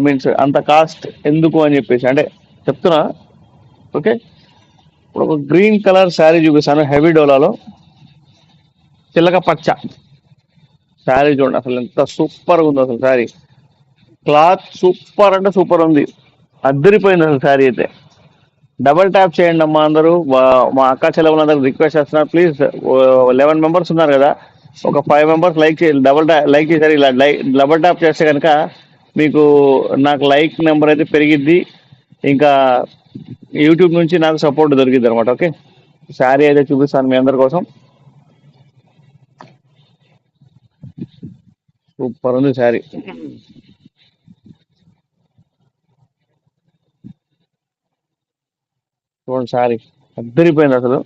Means అంత cost ఎందుకు అని చెప్పేసి అంటే చెప్తున్నా. ఓకే, ఇప్పుడు ఒక గ్రీన్ కలర్ శారీ చూపిస్తాను, హెవీ డోలాలో చిలక పచ్చ శారీ. చూడండి అసలు ఎంత సూపర్ ఉందో అసలు శారీ. క్లాత్ సూపర్ అంటే సూపర్ ఉంది, అద్దరిపోయింది అసలు శారీ అయితే. డబల్ ట్యాప్ చేయండి అమ్మా అందరూ. మా అక్క చెల్లెలందరూ రిక్వెస్ట్ చేస్తున్నారు, ప్లీజ్. 11 మెంబర్స్ ఉన్నారు కదా, ఒక 5 మెంబర్స్ లైక్ చేయాలి. లైక్ చేశారు, ఇలా డబల్ ట్యాప్ చేస్తే కనుక మీకు నాకు లైక్ నెంబర్ అయితే పెరిగిద్ది, ఇంకా యూట్యూబ్ నుంచి నాకు సపోర్ట్ దొరికిద్ది అనమాట. ఓకే, శారీ అయితే చూపిస్తాను మీ అందరి కోసం. సూపర్ ఉంది శారీ. చూడండి శారీ అద్దరిపోయింది అసలు.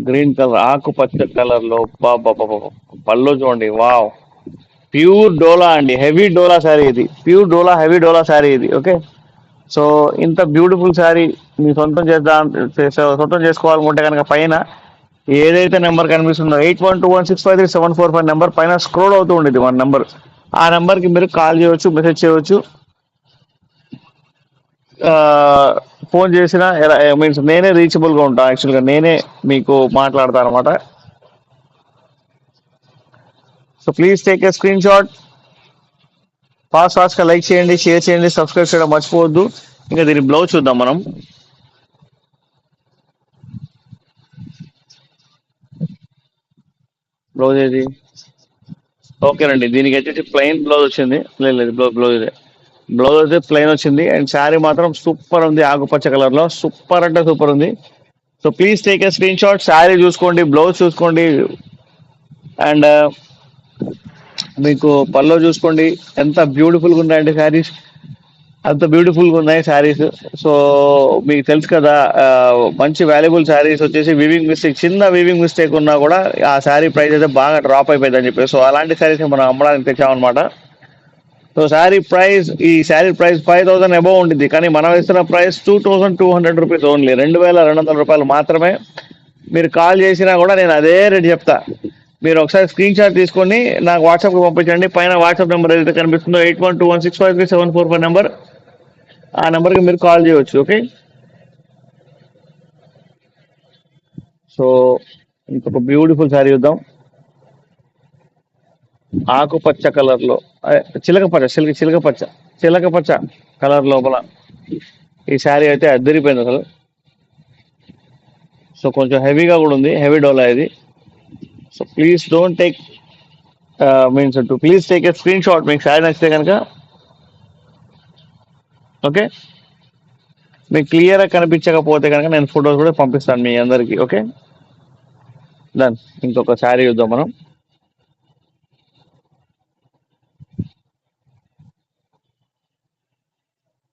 గ్రీన్ కలర్, ఆకుపచ్చ కలర్ లో బాబా, పళ్ళు చూడండి, వావ్. ప్యూర్ డోలా అండి, హెవీ డోలా శారీ ఇది. ప్యూర్ డోలా, హెవీ డోలా శారీ ఇది. ఓకే, సో ఇంత బ్యూటిఫుల్ శారీ మీ సొంతం చేసుకోవాలనుకుంటే కనుక పైన ఏదైతే నెంబర్ కనిపిస్తుందో 8121653745 నెంబర్ పైన స్క్రోల్ అవుతూ ఉండేది మన నెంబర్. ఆ నెంబర్కి మీరు కాల్ చేయవచ్చు, మెసేజ్ చేయవచ్చు, ఫోన్ చేసినా మీన్స్ నేనే రీచబుల్గా ఉంటాను. యాక్చువల్గా నేనే మీకు మాట్లాడతాను అనమాట. So please take a screen shot, ఫాస్ట్గా లైక్ చేయండి, షేర్ చేయండి, సబ్స్క్రైబ్ చేయడం మర్చిపోవద్దు. ఇంకా దీని బ్లౌజ్ చూద్దాం మనం. బ్లౌజ్ ఏది? ఓకేనండి, దీనికి వచ్చేసి ప్లెయిన్ బ్లౌజ్ వచ్చింది. లేదు బ్లౌజ్ ఇదే. బ్లౌజ్ అయితే ప్లెయిన్ వచ్చింది, అండ్ శారీ మాత్రం సూపర్ ఉంది, ఆకుపచ్చ కలర్ లో. సూపర్ అంటే సూపర్ ఉంది. So please take a screen shot, sari చూసుకోండి, బ్లౌజ్ చూసుకోండి, అండ్ మీకు పల్లో చూసుకోండి. ఎంత బ్యూటిఫుల్గా ఉన్నాయండి శారీస్, అంత బ్యూటిఫుల్గా ఉన్నాయి శారీస్. సో మీకు తెలుసు కదా, మంచి వాల్యుబుల్ శారీస్ వచ్చేసి వివింగ్ మిస్టేక్, చిన్న వివింగ్ మిస్టేక్ ఉన్నా కూడా ఆ శారీ ప్రైస్ అయితే బాగా డ్రాప్ అయిపోయింది అని చెప్పి, సో అలాంటి శారీస్ మనం అమ్మడానికి తెచ్చామన్నమాట. సో ఈ శారీ ప్రైస్ 5000 అబౌవ్ ఉంటుంది, కానీ మనం ఇస్తున్న ప్రైస్ 2200 రూపీస్ ఓన్లీ, 2200 రూపాయలు మాత్రమే. మీరు కాల్ చేసినా కూడా నేను అదే రేట్ చెప్తా. మీరు ఒకసారి స్క్రీన్ షాట్ తీసుకొని నాకు వాట్సాప్కి పంపించండి. పైన వాట్సాప్ నెంబర్ ఏదైతే కనిపిస్తుందో 8121653745 నెంబర్, ఆ నెంబర్కి మీరు కాల్ చేయవచ్చు. ఓకే, సో ఇంకొక బ్యూటిఫుల్ శారీ చూద్దాం. ఆకుపచ్చ కలర్ లో, చిలక పచ్చ కలర్ లోపల ఈ శారీ అయితే అద్దరిపోయింది అసలు. సో కొంచెం హెవీగా కూడా ఉంది, హెవీ డోలా ఇది. So please don't take please take a screen shot మీకు శారీ నచ్చితే కనుక. ఓకే, మీకు క్లియర్గా కనిపించకపోతే కనుక నేను ఫొటోస్ కూడా పంపిస్తాను మీ అందరికీ. Okay, done. ఇంకొక శారీ చూద్దాం మనం.